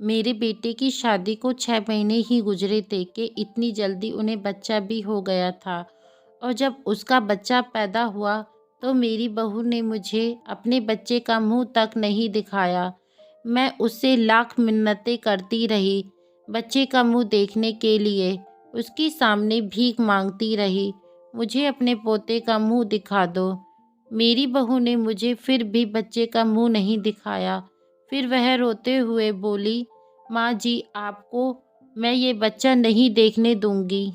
मेरे बेटे की शादी को 6 महीने ही गुजरे थे कि इतनी जल्दी उन्हें बच्चा भी हो गया था। और जब उसका बच्चा पैदा हुआ तो मेरी बहू ने मुझे अपने बच्चे का मुंह तक नहीं दिखाया। मैं उससे लाख मिन्नतें करती रही बच्चे का मुंह देखने के लिए, उसके सामने भीख मांगती रही, मुझे अपने पोते का मुंह दिखा दो। मेरी बहू ने मुझे फिर भी बच्चे का मुंह नहीं दिखाया। फिर वह रोते हुए बोली, माँ जी, आपको मैं ये बच्चा नहीं देखने दूंगी।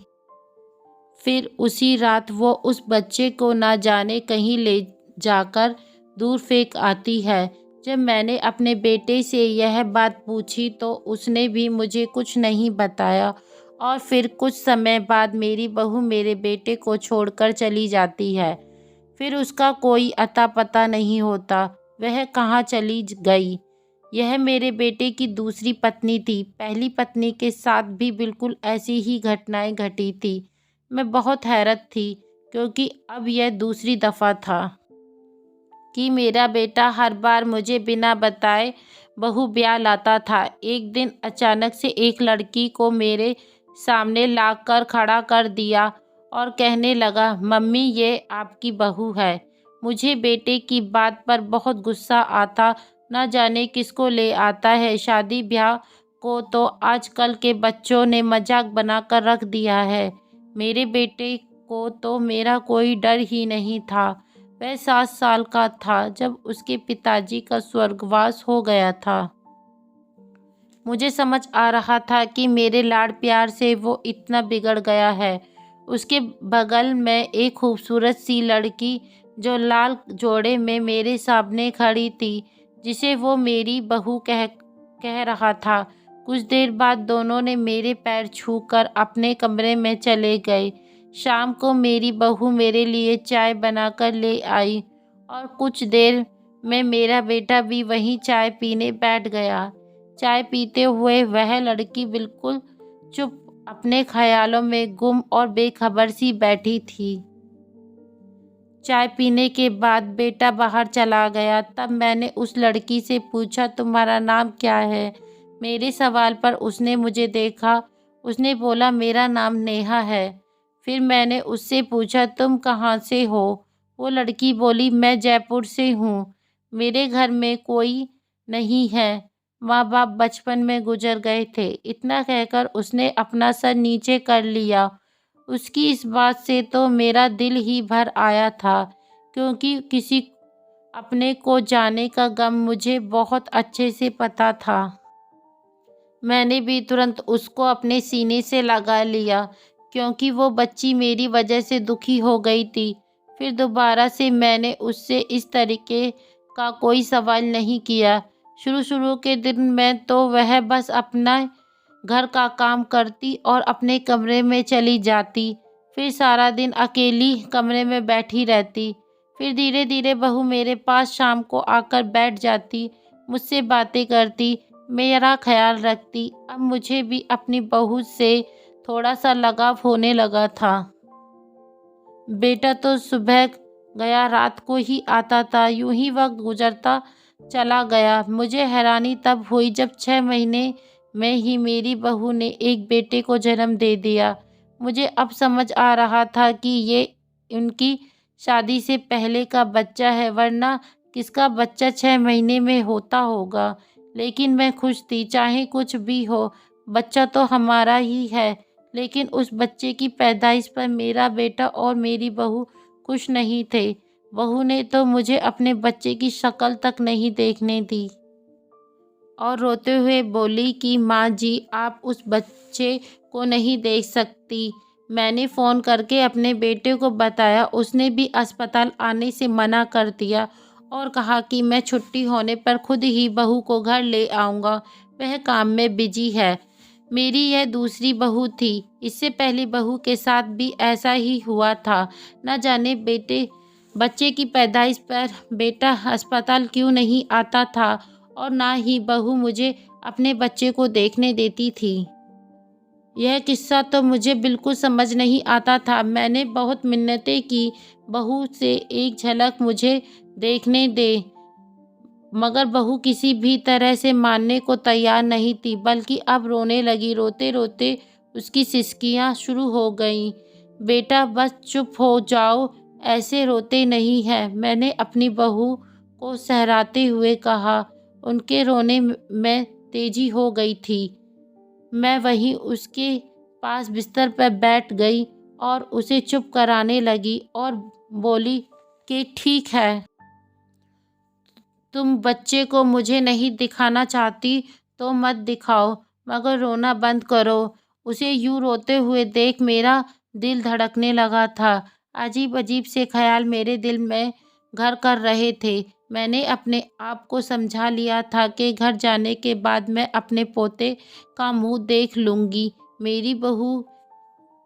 फिर उसी रात वो उस बच्चे को ना जाने कहीं ले जाकर दूर फेंक आती है। जब मैंने अपने बेटे से यह बात पूछी तो उसने भी मुझे कुछ नहीं बताया और फिर कुछ समय बाद मेरी बहू मेरे बेटे को छोड़कर चली जाती है। फिर उसका कोई अता पता नहीं होता, वह कहाँ चली गई। यह मेरे बेटे की दूसरी पत्नी थी। पहली पत्नी के साथ भी बिल्कुल ऐसी ही घटनाएं घटी थी। मैं बहुत हैरत थी क्योंकि अब यह दूसरी दफ़ा था कि मेरा बेटा हर बार मुझे बिना बताए बहू ब्याह लाता था। एक दिन अचानक से एक लड़की को मेरे सामने लाकर खड़ा कर दिया और कहने लगा, मम्मी ये आपकी बहू है। मुझे बेटे की बात पर बहुत गुस्सा आता, ना जाने किसको ले आता है। शादी ब्याह को तो आजकल के बच्चों ने मजाक बनाकर रख दिया है। मेरे बेटे को तो मेरा कोई डर ही नहीं था। वह 7 साल का था जब उसके पिताजी का स्वर्गवास हो गया था। मुझे समझ आ रहा था कि मेरे लाड़ प्यार से वो इतना बिगड़ गया है। उसके बगल में एक खूबसूरत सी लड़की जो लाल जोड़े में मेरे सामने खड़ी थी, जिसे वो मेरी बहू कह रहा था। कुछ देर बाद दोनों ने मेरे पैर छूकर अपने कमरे में चले गए। शाम को मेरी बहू मेरे लिए चाय बनाकर ले आई और कुछ देर में मेरा बेटा भी वहीं चाय पीने बैठ गया। चाय पीते हुए वह लड़की बिल्कुल चुप, अपने ख्यालों में गुम और बेखबर सी बैठी थी। चाय पीने के बाद बेटा बाहर चला गया। तब मैंने उस लड़की से पूछा, तुम्हारा नाम क्या है? मेरे सवाल पर उसने मुझे देखा। उसने बोला, मेरा नाम नेहा है। फिर मैंने उससे पूछा, तुम कहाँ से हो? वो लड़की बोली, मैं जयपुर से हूँ। मेरे घर में कोई नहीं है, माँ बाप बचपन में गुजर गए थे। इतना कहकर उसने अपना सर नीचे कर लिया। उसकी इस बात से तो मेरा दिल ही भर आया था, क्योंकि किसी अपने को जाने का गम मुझे बहुत अच्छे से पता था। मैंने भी तुरंत उसको अपने सीने से लगा लिया, क्योंकि वो बच्ची मेरी वजह से दुखी हो गई थी। फिर दोबारा से मैंने उससे इस तरीके का कोई सवाल नहीं किया। शुरू शुरू के दिन में तो वह बस अपना घर का काम करती और अपने कमरे में चली जाती। फिर सारा दिन अकेली कमरे में बैठी रहती। फिर धीरे धीरे बहू मेरे पास शाम को आकर बैठ जाती, मुझसे बातें करती, मेरा ख्याल रखती। अब मुझे भी अपनी बहू से थोड़ा सा लगाव होने लगा था। बेटा तो सुबह गया रात को ही आता था, यूं ही वक्त गुजरता चला गया। मुझे हैरानी तब हुई जब 6 महीने में ही मेरी बहू ने एक बेटे को जन्म दे दिया। मुझे अब समझ आ रहा था कि ये उनकी शादी से पहले का बच्चा है, वरना किसका बच्चा 6 महीने में होता होगा। लेकिन मैं खुश थी, चाहे कुछ भी हो, बच्चा तो हमारा ही है। लेकिन उस बच्चे की पैदाइश पर मेरा बेटा और मेरी बहू खुश नहीं थे। बहू ने तो मुझे अपने बच्चे की शक्ल तक नहीं देखने दी और रोते हुए बोली कि माँ जी, आप उस बच्चे को नहीं देख सकती। मैंने फ़ोन करके अपने बेटे को बताया। उसने भी अस्पताल आने से मना कर दिया और कहा कि मैं छुट्टी होने पर खुद ही बहू को घर ले आऊँगा, वह काम में बिजी है। मेरी यह दूसरी बहू थी। इससे पहली बहू के साथ भी ऐसा ही हुआ था। न जाने बच्चे की पैदाइश पर बेटा अस्पताल क्यों नहीं आता था और ना ही बहू मुझे अपने बच्चे को देखने देती थी। यह किस्सा तो मुझे बिल्कुल समझ नहीं आता था। मैंने बहुत मिन्नतें की, बहू से एक झलक मुझे देखने दे। मगर बहू किसी भी तरह से मानने को तैयार नहीं थी, बल्कि अब रोने लगी। रोते रोते उसकी सिसकियां शुरू हो गईं। बेटा बस चुप हो जाओ, ऐसे रोते नहीं हैं, मैंने अपनी बहू को सहराते हुए कहा। उनके रोने में तेजी हो गई थी। मैं वहीं उसके पास बिस्तर पर बैठ गई और उसे चुप कराने लगी और बोली कि ठीक है, तुम बच्चे को मुझे नहीं दिखाना चाहती तो मत दिखाओ, मगर रोना बंद करो। उसे यूं रोते हुए देख मेरा दिल धड़कने लगा था। अजीब अजीब से ख्याल मेरे दिल में घर कर रहे थे। मैंने अपने आप को समझा लिया था कि घर जाने के बाद मैं अपने पोते का मुंह देख लूँगी। मेरी बहू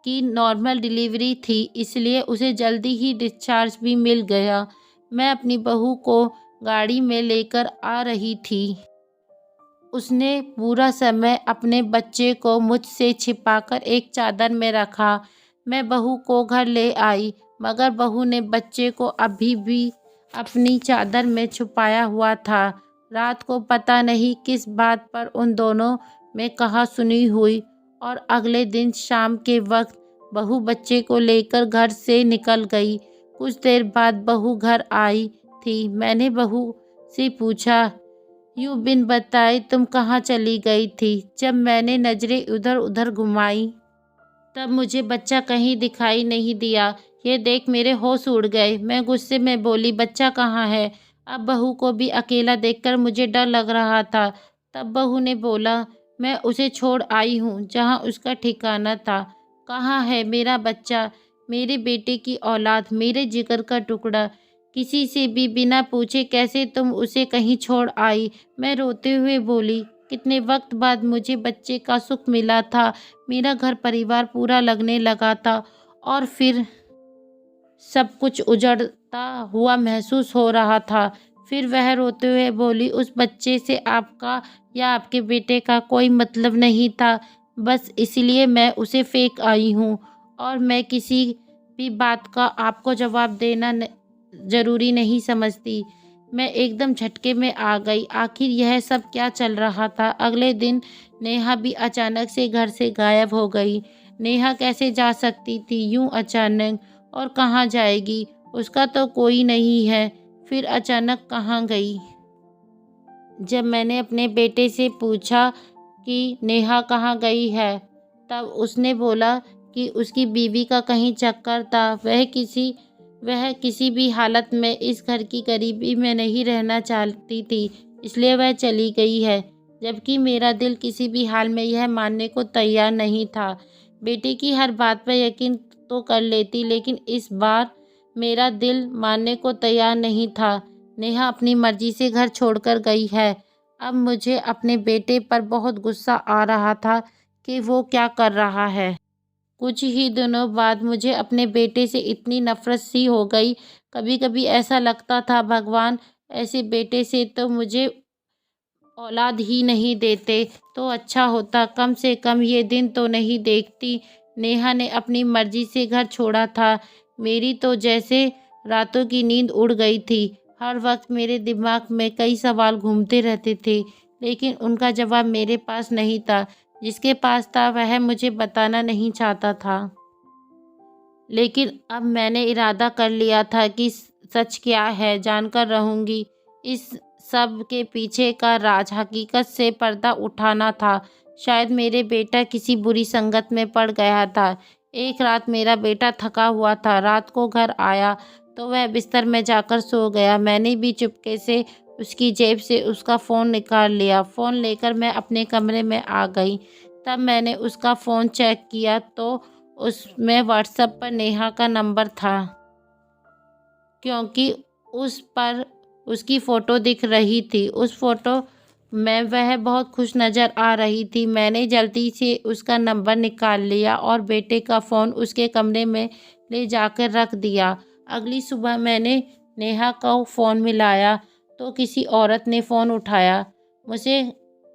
की नॉर्मल डिलीवरी थी, इसलिए उसे जल्दी ही डिस्चार्ज भी मिल गया। मैं अपनी बहू को गाड़ी में लेकर आ रही थी। उसने पूरा समय अपने बच्चे को मुझसे छिपाकर एक चादर में रखा। मैं बहू को घर ले आई, मगर बहू ने बच्चे को अभी भी अपनी चादर में छुपाया हुआ था। रात को पता नहीं किस बात पर उन दोनों में कहा-सुनी हुई और अगले दिन शाम के वक्त बहू बच्चे को लेकर घर से निकल गई। कुछ देर बाद बहू घर आई थी। मैंने बहू से पूछा, यूं बिन बताए तुम कहाँ चली गई थी? जब मैंने नजरें इधर उधर घुमाई तब मुझे बच्चा कहीं दिखाई नहीं दिया। ये देख मेरे होश उड़ गए। मैं गुस्से में बोली, बच्चा कहाँ है? अब बहू को भी अकेला देखकर मुझे डर लग रहा था। तब बहू ने बोला, मैं उसे छोड़ आई हूँ जहाँ उसका ठिकाना था। कहाँ है मेरा बच्चा, मेरे बेटे की औलाद, मेरे जिगर का टुकड़ा? किसी से भी बिना पूछे कैसे तुम उसे कहीं छोड़ आई? मैं रोते हुए बोली, कितने वक्त बाद मुझे बच्चे का सुख मिला था। मेरा घर परिवार पूरा लगने लगा था और फिर सब कुछ उजड़ता हुआ महसूस हो रहा था। फिर वह रोते हुए बोली, उस बच्चे से आपका या आपके बेटे का कोई मतलब नहीं था, बस इसलिए मैं उसे फेंक आई हूँ और मैं किसी भी बात का आपको जवाब देना ज़रूरी नहीं समझती। मैं एकदम झटके में आ गई। आखिर यह सब क्या चल रहा था? अगले दिन नेहा भी अचानक से घर से गायब हो गई। नेहा कैसे जा सकती थी यूं अचानक, और कहाँ जाएगी? उसका तो कोई नहीं है। फिर अचानक कहाँ गई? जब मैंने अपने बेटे से पूछा कि नेहा कहाँ गई है, तब उसने बोला कि उसकी बीवी का कहीं चक्कर था। वह किसी भी हालत में इस घर की करीबी में नहीं रहना चाहती थी, इसलिए वह चली गई है। जबकि मेरा दिल किसी भी हाल में यह मानने को तैयार नहीं था। बेटे की हर बात पर यकीन तो कर लेती, लेकिन इस बार मेरा दिल मानने को तैयार नहीं था। नेहा अपनी मर्जी से घर छोड़कर गई है। अब मुझे अपने बेटे पर बहुत गुस्सा आ रहा था कि वो क्या कर रहा है। कुछ ही दिनों बाद मुझे अपने बेटे से इतनी नफरत सी हो गई। कभी कभी ऐसा लगता था, भगवान ऐसे बेटे से तो मुझे औलाद ही नहीं देते तो अच्छा होता, कम से कम ये दिन तो नहीं देखती। नेहा ने अपनी मर्जी से घर छोड़ा था। मेरी तो जैसे रातों की नींद उड़ गई थी। हर वक्त मेरे दिमाग में कई सवाल घूमते रहते थे, लेकिन उनका जवाब मेरे पास नहीं था। जिसके पास था वह मुझे बताना नहीं चाहता था। लेकिन अब मैंने इरादा कर लिया था कि सच क्या है जानकर रहूंगी। इस सब के पीछे का राज हकीकत से पर्दा उठाना था। शायद मेरे बेटा किसी बुरी संगत में पड़ गया था। एक रात मेरा बेटा थका हुआ था। रात को घर आया तो वह बिस्तर में जाकर सो गया। मैंने भी चुपके से उसकी जेब से उसका फ़ोन निकाल लिया। फ़ोन लेकर मैं अपने कमरे में आ गई। तब मैंने उसका फ़ोन चेक किया तो उसमें व्हाट्सएप पर नेहा का नंबर था, क्योंकि उस पर उसकी फ़ोटो दिख रही थी। उस फ़ोटो में वह बहुत खुश नज़र आ रही थी। मैंने जल्दी से उसका नंबर निकाल लिया और बेटे का फ़ोन उसके कमरे में ले जाकर रख दिया। अगली सुबह मैंने नेहा का फ़ोन मिलाया तो किसी औरत ने फ़ोन उठाया। मुझे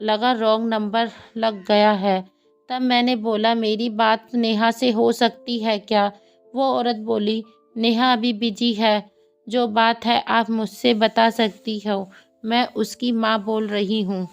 लगा रॉन्ग नंबर लग गया है। तब मैंने बोला, मेरी बात नेहा से हो सकती है क्या? वो औरत बोली, नेहा अभी बिजी है, जो बात है आप मुझसे बता सकती हो। मैं उसकी माँ बोल रही हूँ।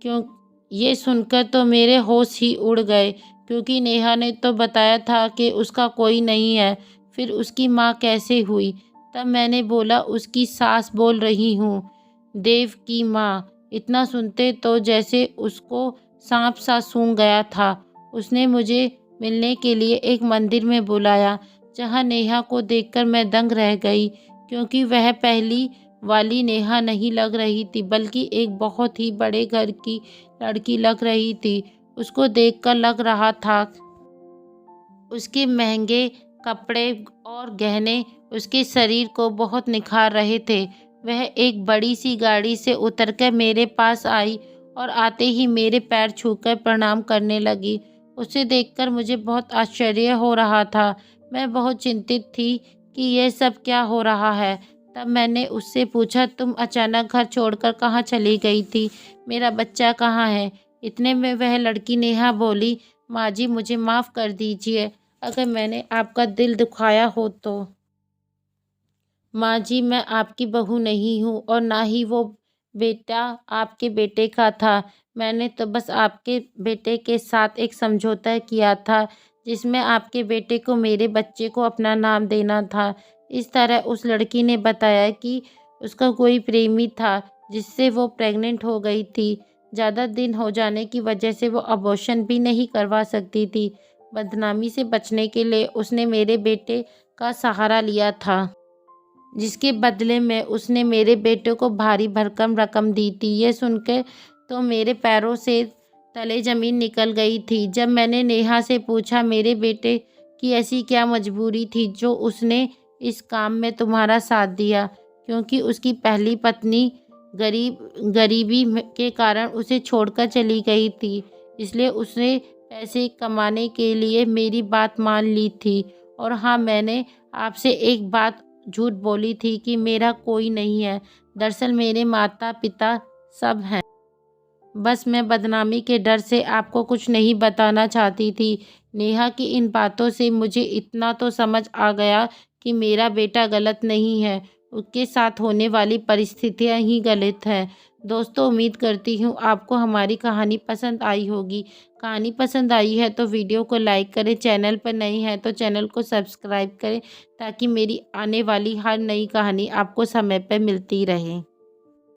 क्यों ये सुनकर तो मेरे होश ही उड़ गए, क्योंकि नेहा ने तो बताया था कि उसका कोई नहीं है, फिर उसकी माँ कैसे हुई? तब मैंने बोला, उसकी सास बोल रही हूँ, देव की माँ। इतना सुनते तो जैसे उसको सांप सा सूंघ गया था। उसने मुझे मिलने के लिए एक मंदिर में बुलाया, जहाँ नेहा को देखकर मैं दंग रह गई, क्योंकि वह पहली वाली नेहा नहीं लग रही थी, बल्कि एक बहुत ही बड़े घर की लड़की लग रही थी। उसको देखकर लग रहा था उसके महंगे कपड़े और गहने उसके शरीर को बहुत निखार रहे थे। वह एक बड़ी सी गाड़ी से उतरकर मेरे पास आई और आते ही मेरे पैर छूकर प्रणाम करने लगी। उसे देखकर मुझे बहुत आश्चर्य हो रहा था। मैं बहुत चिंतित थी कि यह सब क्या हो रहा है। तब मैंने उससे पूछा, तुम अचानक घर छोड़कर कहाँ चली गई थी? मेरा बच्चा कहाँ है? इतने में वह लड़की नेहा बोली, माँ जी, मुझे माफ़ कर दीजिए अगर मैंने आपका दिल दुखाया हो तो। माँ जी, मैं आपकी बहू नहीं हूँ और ना ही वो बेटा आपके बेटे का था। मैंने तो बस आपके बेटे के साथ एक समझौता किया था, जिसमें आपके बेटे को मेरे बच्चे को अपना नाम देना था। इस तरह उस लड़की ने बताया कि उसका कोई प्रेमी था, जिससे वो प्रेग्नेंट हो गई थी। ज़्यादा दिन हो जाने की वजह से वो अबॉर्शन भी नहीं करवा सकती थी। बदनामी से बचने के लिए उसने मेरे बेटे का सहारा लिया था, जिसके बदले में उसने मेरे बेटे को भारी भरकम रकम दी थी। ये सुनकर तो मेरे पैरों से तले ज़मीन निकल गई थी। जब मैंने नेहा से पूछा, मेरे बेटे की ऐसी क्या मजबूरी थी जो उसने इस काम में तुम्हारा साथ दिया? क्योंकि उसकी पहली पत्नी गरीबी के कारण उसे छोड़कर चली गई थी, इसलिए उसने पैसे कमाने के लिए मेरी बात मान ली थी। और हाँ, मैंने आपसे एक बात झूठ बोली थी कि मेरा कोई नहीं है। दरअसल मेरे माता पिता सब हैं। बस मैं बदनामी के डर से आपको कुछ नहीं बताना चाहती थी। नेहा की इन बातों से मुझे इतना तो समझ आ गया कि मेरा बेटा गलत नहीं है, उसके साथ होने वाली परिस्थितियां ही गलत हैं। दोस्तों, उम्मीद करती हूँ आपको हमारी कहानी पसंद आई होगी। कहानी पसंद आई है तो वीडियो को लाइक करें, चैनल पर नई है तो चैनल को सब्सक्राइब करें, ताकि मेरी आने वाली हर नई कहानी आपको समय पर मिलती रहे।